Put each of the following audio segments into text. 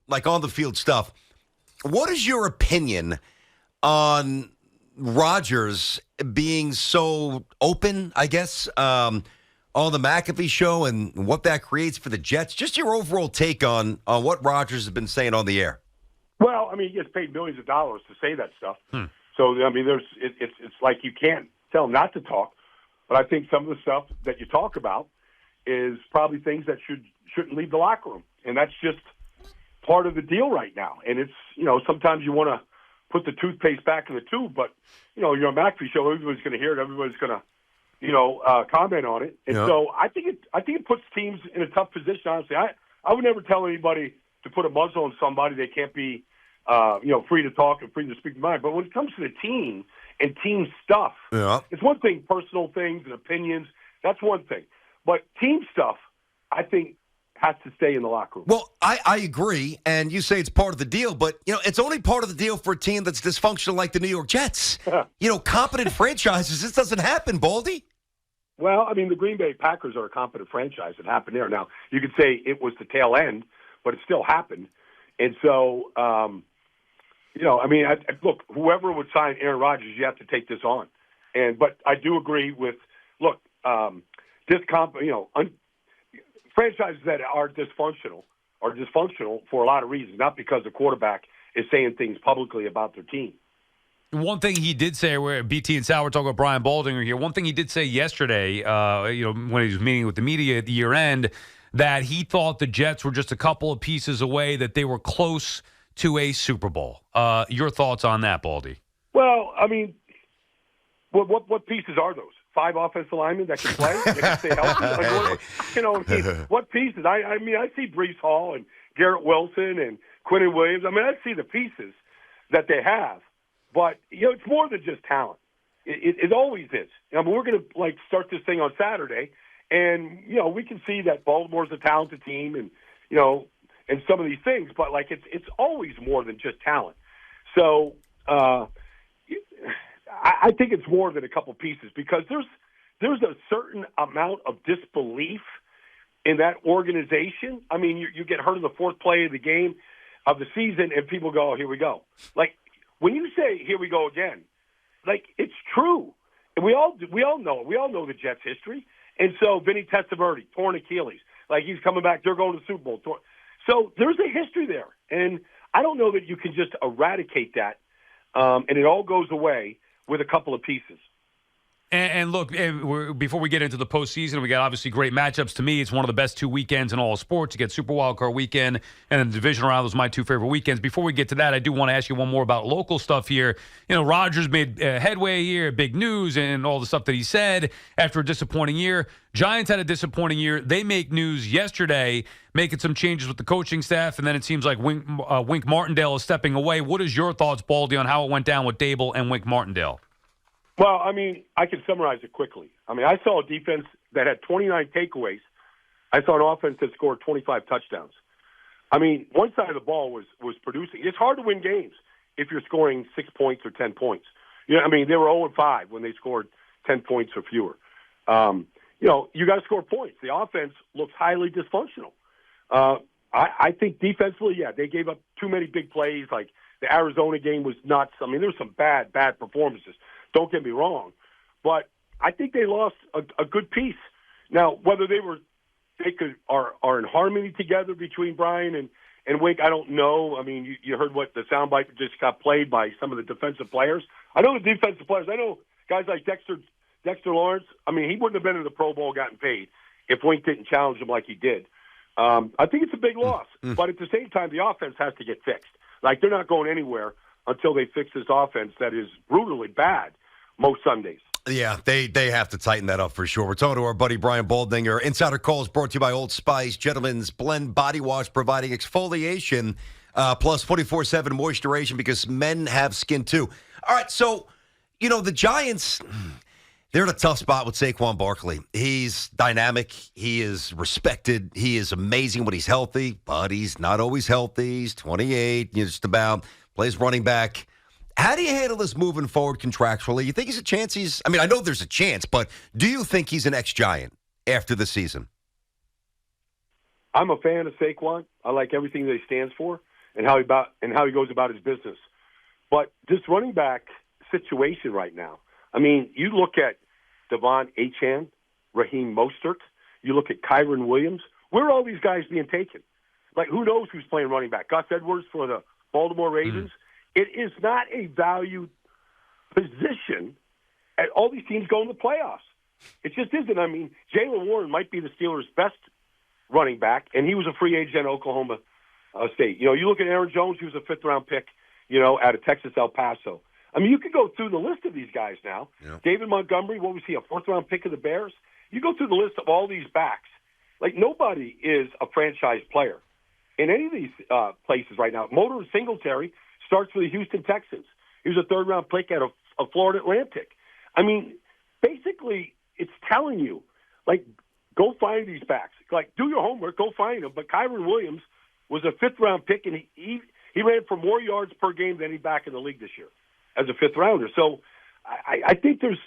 like on the field stuff, what is your opinion on Rodgers being so open, I guess, on the McAfee show and what that creates for the Jets? Just your overall take on what Rodgers has been saying on the air. Well, I mean, he gets paid millions of dollars to say that stuff. So, I mean, it's like you can't tell him not to talk. But I think some of the stuff that you talk about is probably things that shouldn't leave the locker room. And that's just part of the deal right now. And it's, sometimes you want to put the toothpaste back in the tube, but, you're on McAfee show, everybody's going to hear it, everybody's going to, comment on it. And so I think it puts teams in a tough position, honestly. I would never tell anybody to put a muzzle on somebody. They can't be, free to talk and free to speak their mind. But when it comes to the team and team stuff, it's one thing, personal things and opinions. That's one thing. But team stuff, I think, has to stay in the locker room. Well, I agree, and you say it's part of the deal, but, it's only part of the deal for a team that's dysfunctional like the New York Jets. Competent franchises, this doesn't happen, Baldy. Well, I mean, the Green Bay Packers are a competent franchise. It happened there. Now, you could say it was the tail end, but it still happened. And so, look, whoever would sign Aaron Rodgers, you have to take this on. But I do agree with, franchises that are dysfunctional for a lot of reasons, not because the quarterback is saying things publicly about their team. One thing he did say, where BT and Sal were talking about Brian Baldinger here, one thing he did say yesterday, when he was meeting with the media at the year end, that he thought the Jets were just a couple of pieces away, that they were close to a Super Bowl. Your thoughts on that, Baldy? Well, I mean, what pieces are those? 5 offensive linemen that can play, that can stay healthy. What pieces? I mean, I see Breece Hall and Garrett Wilson and Quinnen Williams. I mean, I see the pieces that they have, but it's more than just talent. It always is. I mean, we're going to start this thing on Saturday, and we can see that Baltimore's a talented team, and and some of these things, but it's always more than just talent. So. I think it's more than a couple pieces because there's a certain amount of disbelief in that organization. I mean, you get hurt in the fourth play of the game of the season, and people go, oh, here we go. When you say here we go again, it's true. And we all know it. We all know the Jets' history. And so Vinny Testaverde, torn Achilles. He's coming back. They're going to the Super Bowl. So there's a history there. And I don't know that you can just eradicate that and it all goes away with a couple of pieces. And look, before we get into the postseason, we got obviously great matchups. To me, it's one of the best 2 weekends in all of sports. You get Super Wildcard Weekend and then the division round. Those are my 2 favorite weekends. Before we get to that, I do want to ask you one more about local stuff here. Rodgers made headway here, big news, and all the stuff that he said after a disappointing year. Giants had a disappointing year. They make news yesterday, making some changes with the coaching staff, and then it seems like Wink Martindale is stepping away. What is your thoughts, Baldy, on how it went down with Dable and Wink Martindale? Well, I mean, I can summarize it quickly. I mean, I saw a defense that had 29 takeaways. I saw an offense that scored 25 touchdowns. I mean, one side of the ball was producing. It's hard to win games if you're scoring 6 points or 10 points. They were 0-5 when they scored 10 points or fewer. You got to score points. The offense looks highly dysfunctional. I think defensively, they gave up too many big plays. Like the Arizona game was nuts. I mean, there were some bad performances. Don't get me wrong, but I think they lost a good piece. Now, whether are in harmony together between Brian and Wink, I don't know. I mean, you heard what the soundbite just got played by some of the defensive players. I know the defensive players. I know guys like Dexter Lawrence. I mean, he wouldn't have been in the Pro Bowl gotten paid if Wink didn't challenge him like he did. I think it's a big loss, but at the same time, the offense has to get fixed. They're not going anywhere until they fix this offense that is brutally bad most Sundays. Yeah, they have to tighten that up for sure. We're talking to our buddy Brian Baldinger. Insider Calls brought to you by Old Spice. Gentlemen's Blend Body Wash providing exfoliation plus 24/7 moisturization because men have skin too. All right, so, the Giants, they're in a tough spot with Saquon Barkley. He's dynamic. He is respected. He is amazing when he's healthy, but he's not always healthy. He's 28, just about, plays running back. How do you handle this moving forward contractually? You think he's a chance? I know there's a chance, but do you think he's an ex-Giant after the season? I'm a fan of Saquon. I like everything that he stands for. and how he goes about his business. But this running back situation right now, I mean, you look at Devon Achane, Raheem Mostert, you look at Kyron Williams. Where are all these guys being taken? Like, who knows who's playing running back? Gus Edwards for the Baltimore Ravens. It is not a valued position. And all these teams go in the playoffs. It just isn't. I mean, Jaylen Warren might be the Steelers' best running back, and he was a free agent at Oklahoma State. You know, you look at Aaron Jones, he was a fifth-round pick, you know, out of Texas El Paso. I mean, you could go through the list of these guys now. Yeah. David Montgomery, what was he, a fourth-round pick of the Bears? You go through the list of all these backs. Like, nobody is a franchise player in any of these places right now. Motor Singletary starts for the Houston Texans. He was a third-round pick out of Florida Atlantic. I mean, basically, it's telling you, like, go find these backs. Like, do your homework, go find them. But Kyron Williams was a fifth-round pick, and he ran for more yards per game than any back in the league this year as a fifth-rounder. So I think there's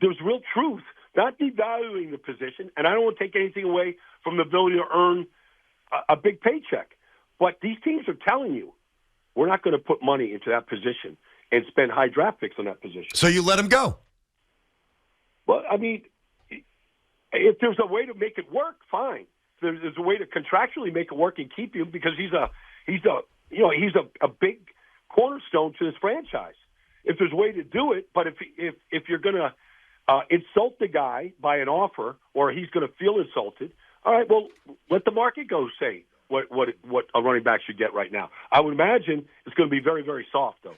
real truth, not devaluing the position, and I don't want to take anything away from the ability to earn a big paycheck. But these teams are telling you, we're not going to put money into that position and spend high draft picks on that position. So you let him go? Well, I mean, if there's a way to make it work, fine. There's a way to contractually make it work and keep him because he's a big cornerstone to this franchise. If there's a way to do it, but if you're going to insult the guy by an offer or he's going to feel insulted, all right, well, let the market go say what a running back should get right now. I would imagine it's going to be very, very soft, though.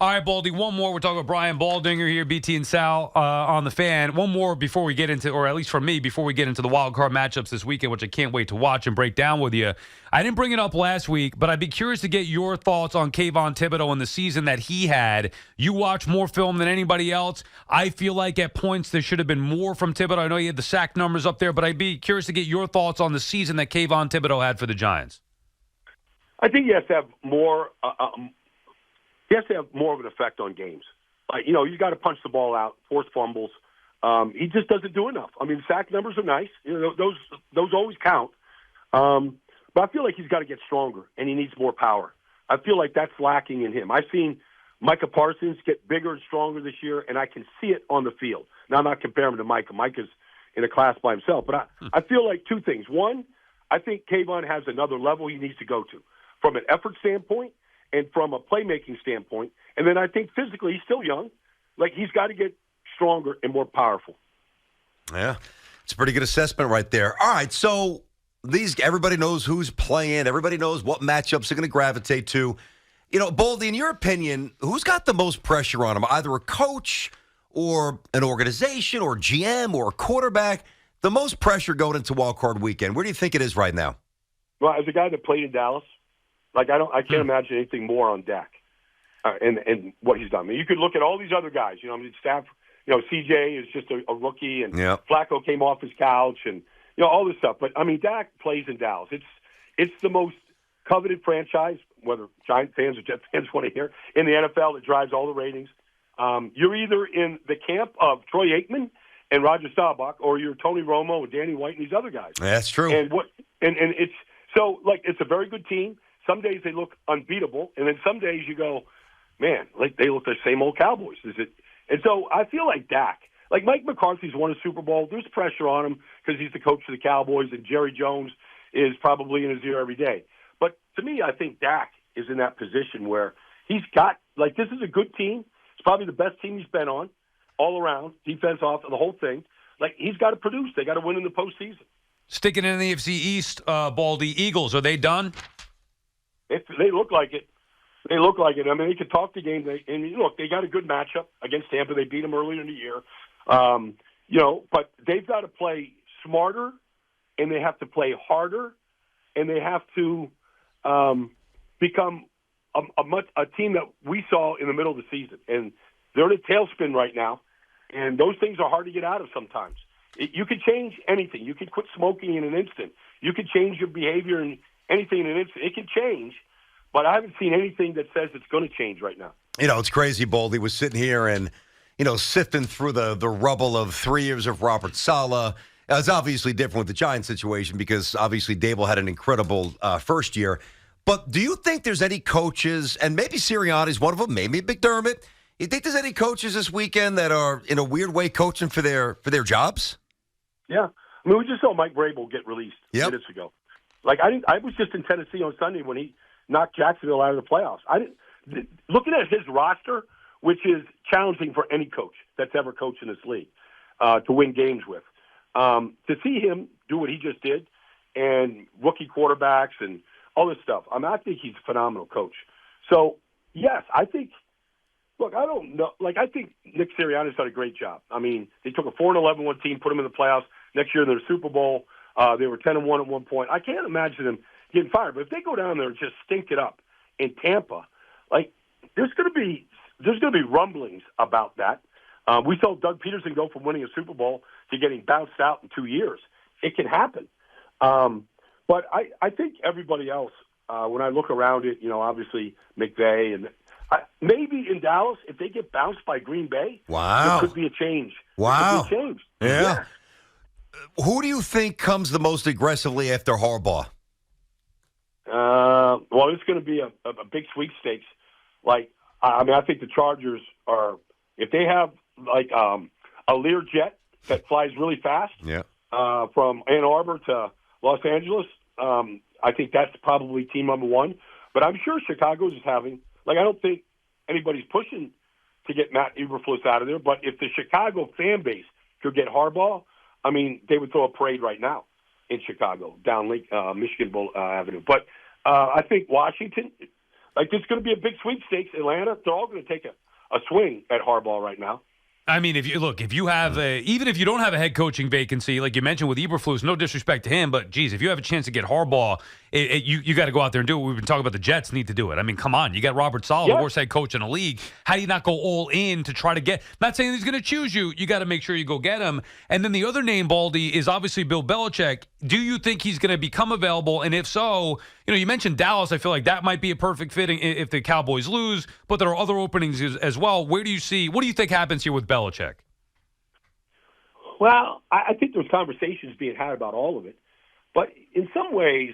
All right, Baldy, one more. We're talking about Brian Baldinger here, BT and Sal on the Fan. One more before we get into, or at least for me, before we get into the wild card matchups this weekend, which I can't wait to watch and break down with you. I didn't bring it up last week, but I'd be curious to get your thoughts on Kayvon Thibodeau and the season that he had. You watch more film than anybody else. I feel like at points there should have been more from Thibodeau. I know you had the sack numbers up there, but I'd be curious to get your thoughts on the season that Kayvon Thibodeau had for the Giants. I think he has to have more. He has to have more of an effect on games. You know, you got to punch the ball out, force fumbles. He just doesn't do enough. I mean, sack numbers are nice. You know, those always count. But I feel like he's got to get stronger, and he needs more power. I feel like that's lacking in him. I've seen Micah Parsons get bigger and stronger this year, and I can see it on the field. Now, I'm not comparing him to Micah. Micah's in a class by himself. But I feel like two things. One, I think Kayvon has another level he needs to go to from an effort standpoint and from a playmaking standpoint. And then I think physically he's still young. Like, he's got to get stronger and more powerful. Yeah, it's a pretty good assessment right there. All right, so everybody knows who's playing. Everybody knows what matchups they're going to gravitate to. You know, Baldy, in your opinion, who's got the most pressure on him? Either a coach or an organization or GM or a quarterback? The most pressure going into Wild Card Weekend. Where do you think it is right now? Well, as a guy that played in Dallas, like, I can't imagine anything more on Dak and what he's done. I mean, you could look at all these other guys. You know, I mean, CJ is just a rookie, and Flacco came off his couch, and all this stuff. But I mean, Dak plays in Dallas. It's the most coveted franchise, whether Giant fans or Jet fans want to hear, in the NFL that drives all the ratings. You're either in the camp of Troy Aikman and Roger Staubach, or you're Tony Romo and Danny White and these other guys. That's true. And it's so, like, it's a very good team. Some days they look unbeatable, and then some days you go, man, like, they look the same old Cowboys. And so I feel like Dak, like, Mike McCarthy's won a Super Bowl. There's pressure on him because he's the coach of the Cowboys, and Jerry Jones is probably in his ear every day. But to me, I think Dak is in that position where he's got, like, this is a good team. It's probably the best team he's been on all around, defense, off, the whole thing. Like, he's got to produce. They got to win in the postseason. Sticking in the AFC East, Baldy, Eagles, are they done? They look like it. They look like it. I mean, they could talk the game. Look, they got a good matchup against Tampa. They beat them earlier in the year. But they've got to play smarter, and they have to play harder, and they have to become a team that we saw in the middle of the season. And they're in a tailspin right now, and those things are hard to get out of sometimes. You can change anything. You can quit smoking in an instant. You can change your behavior and anything in an instant. It can change, but I haven't seen anything that says it's going to change right now. It's crazy, Baldy was sitting here and, sifting through the rubble of 3 years of Robert Saleh. It's obviously different with the Giants situation because obviously Dable had an incredible first year. But do you think there's any coaches, and maybe Sirianni's one of them, maybe McDermott, you think there's any coaches this weekend that are, in a weird way, coaching for their jobs? Yeah. I mean, we just saw Mike Vrabel get released minutes ago. Like, I was just in Tennessee on Sunday when he knocked Jacksonville out of the playoffs. Looking at his roster, which is challenging for any coach that's ever coached in this league to win games with, to see him do what he just did and rookie quarterbacks and all this stuff, I think he's a phenomenal coach. So, yes, I think – look, I don't know. Like, I think Nick Sirianni's done a great job. I mean, they took a 4-11 team, put them in the playoffs. Next year, they're the Super Bowl. They were 10-1 at one point. I can't imagine them getting fired. But if they go down there and just stink it up in Tampa, like, there's going to be rumblings about that. We saw Doug Peterson go from winning a Super Bowl to getting bounced out in 2 years. It can happen. But I think everybody else, when I look around it, obviously McVay and maybe in Dallas, if they get bounced by Green Bay, there could be a change. Wow. There could be a change. Yeah. Who do you think comes the most aggressively after Harbaugh? Well, it's going to be a big sweepstakes. Like, I think the Chargers are, if they have like a Learjet that flies really fast from Ann Arbor to Los Angeles, I think that's probably team number one. But I'm sure Chicago's is having, I don't think anybody's pushing to get Matt Eberflus out of there. But if the Chicago fan base could get Harbaugh, I mean, they would throw a parade right now in Chicago, down Michigan Avenue. But I think Washington, there's going to be a big sweepstakes. Atlanta, they're all going to take a swing at Harbaugh right now. I mean, if you have even if you don't have a head coaching vacancy, like you mentioned with Eberflus, no disrespect to him, but geez, if you have a chance to get Harbaugh, you got to go out there and do it. We've been talking about the Jets need to do it. I mean, come on, you got Robert Saleh, the worst head coach in the league. How do you not go all in to try to get? Not saying he's going to choose you. You got to make sure you go get him. And then the other name, Baldy, is obviously Bill Belichick. Do you think he's going to become available? And if so, you mentioned Dallas. I feel like that might be a perfect fit if the Cowboys lose. But there are other openings as well. What do you think happens here with Belichick? Well, I think there's conversations being had about all of it. But in some ways,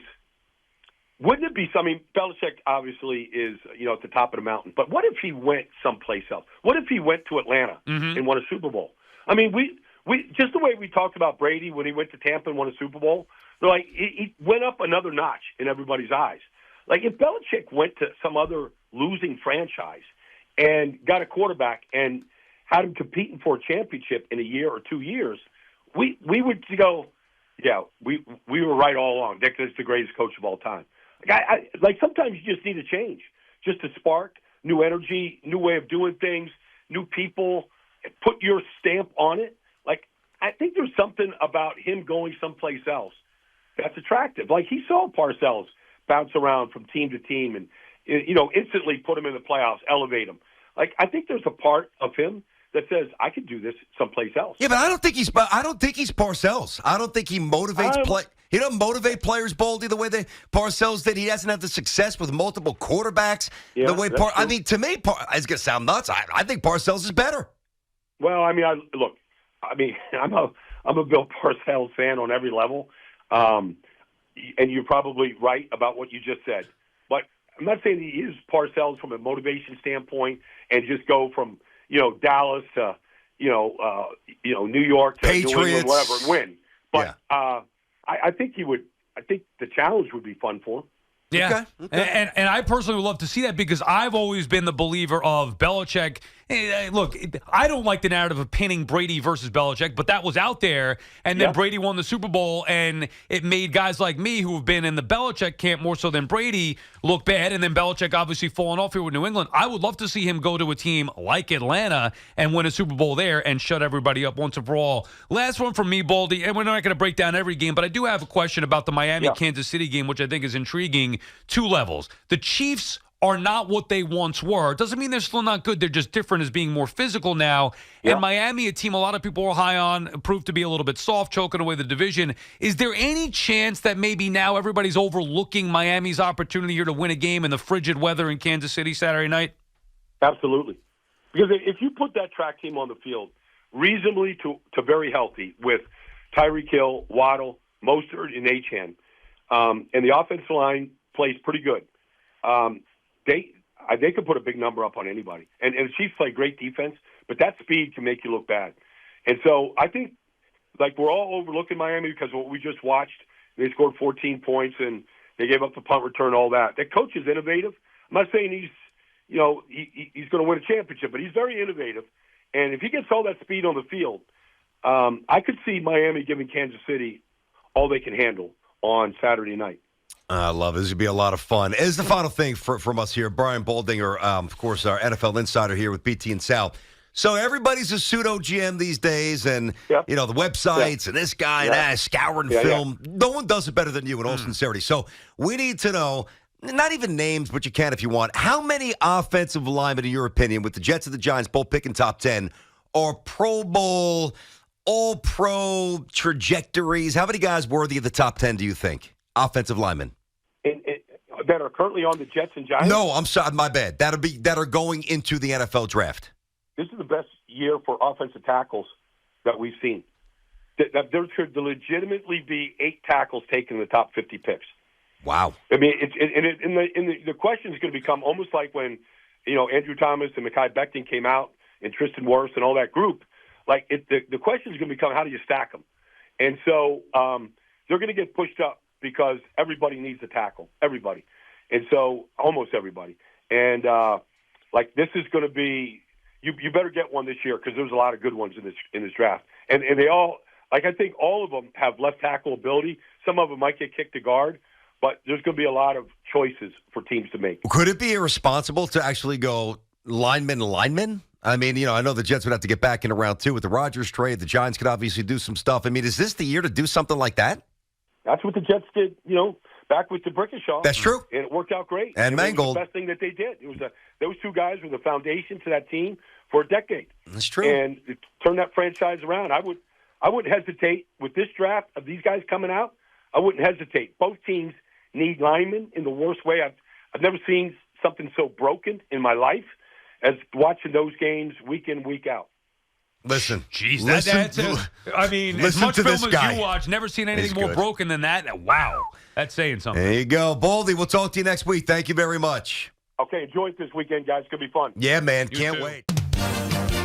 wouldn't it be something? Belichick obviously is, at the top of the mountain. But what if he went someplace else? What if he went to Atlanta and won a Super Bowl? I mean, we just the way we talked about Brady when he went to Tampa and won a Super Bowl, they're like he went up another notch in everybody's eyes. Like if Belichick went to some other losing franchise and got a quarterback and had him competing for a championship in a year or 2 years, we would go, yeah, we were right all along. Dick is the greatest coach of all time. Like sometimes you just need a change, just a spark, new energy, new way of doing things, new people, put your stamp on it. Like I think there's something about him going someplace else that's attractive. Like he saw Parcells bounce around from team to team and instantly put him in the playoffs, elevate him. Like I think there's a part of him that says I could do this someplace else. Yeah, but I don't think he's Parcells. I don't think he motivates play. He doesn't motivate players, Baldy, the way that Parcells did. He doesn't have the success with multiple quarterbacks. Yeah, the way I mean, to me, it's going to sound nuts. I think Parcells is better. Well, I mean, I'm a Bill Parcells fan on every level, and you're probably right about what you just said. But I'm not saying he is Parcells from a motivation standpoint and just go from Dallas to New York to Patriots, New England, whatever, and win. But I think he would. I think the challenge would be fun for him. Yeah, okay. And I personally would love to see that because I've always been the believer of Belichick. Look, I don't like the narrative of pinning Brady versus Belichick, but that was out there. And then Brady won the Super Bowl, and it made guys like me who have been in the Belichick camp more so than Brady look bad. And then Belichick obviously falling off here with New England. I would love to see him go to a team like Atlanta and win a Super Bowl there and shut everybody up once and for all. Last one from me, Baldy, and we're not going to break down every game, but I do have a question about the Miami-Kansas City game, which I think is intriguing. 2 levels. The Chiefs are not what they once were. Doesn't mean they're still not good. They're just different as being more physical now. And Miami, a team a lot of people are high on, proved to be a little bit soft, choking away the division. Is there any chance that maybe now everybody's overlooking Miami's opportunity here to win a game in the frigid weather in Kansas City Saturday night? Absolutely. Because if you put that track team on the field reasonably to very healthy with Tyreek Hill, Waddle, Mostert, and Achane, and the offensive line plays pretty good. they could put a big number up on anybody. And the Chiefs play great defense, but that speed can make you look bad. And so I think, like, we're all overlooking Miami because of what we just watched. They scored 14 points and they gave up the punt return, all that. That coach is innovative. I'm not saying he's going to win a championship, but he's very innovative. And if he gets all that speed on the field, I could see Miami giving Kansas City all they can handle on Saturday night. I love it. This would be a lot of fun. As the final thing from us here, Brian Baldinger, of course, our NFL insider here with BT and Sal. So everybody's a pseudo GM these days, and Yep. the websites and this guy and that scouring film. No one does it better than you in all sincerity. So we need to know, not even names, but you can if you want. How many offensive linemen, in your opinion, with the Jets and the Giants both picking top 10, are Pro Bowl, All-Pro trajectories? How many guys worthy of the top 10 do you think? Offensive linemen that are currently on the Jets and Giants? No, I'm sorry, my bad. That are going into the NFL draft. This is the best year for offensive tackles that we've seen. That there could legitimately be 8 tackles taken in the top 50 picks. Wow. I mean, the question is going to become almost like when Andrew Thomas and Mekhi Becton came out, and Tristan Wirfs and all that group. Like the question is going to become, how do you stack them? And so they're going to get pushed up, because everybody needs a tackle, everybody. And so almost everybody. And, this is going to be you better get one this year, because there's a lot of good ones in this draft. And they all, I think all of them have left tackle ability. Some of them might get kicked to guard, but there's going to be a lot of choices for teams to make. Could it be irresponsible to actually go lineman? I mean, I know the Jets would have to get back into round 2 with the Rodgers trade. The Giants could obviously do some stuff. I mean, is this the year to do something like that? That's what the Jets did, back with DeBrickashaw. That's true. And it worked out great. And Mangold. It was the best thing that they did. It was those two guys were the foundation to that team for a decade. That's true. And it turned that franchise around. I wouldn't hesitate with this draft of these guys coming out. I wouldn't hesitate. Both teams need linemen in the worst way. I've never seen something so broken in my life as watching those games week in, week out. Listen, jeez, I mean, as listen much to film this as guy. you watch, never seen anything He's more good. broken than that. Wow, that's saying something. There you go. Baldy, we'll talk to you next week. Thank you very much. Okay, enjoy it this weekend, guys. It's going to be fun. Yeah, man. You Can't too. wait.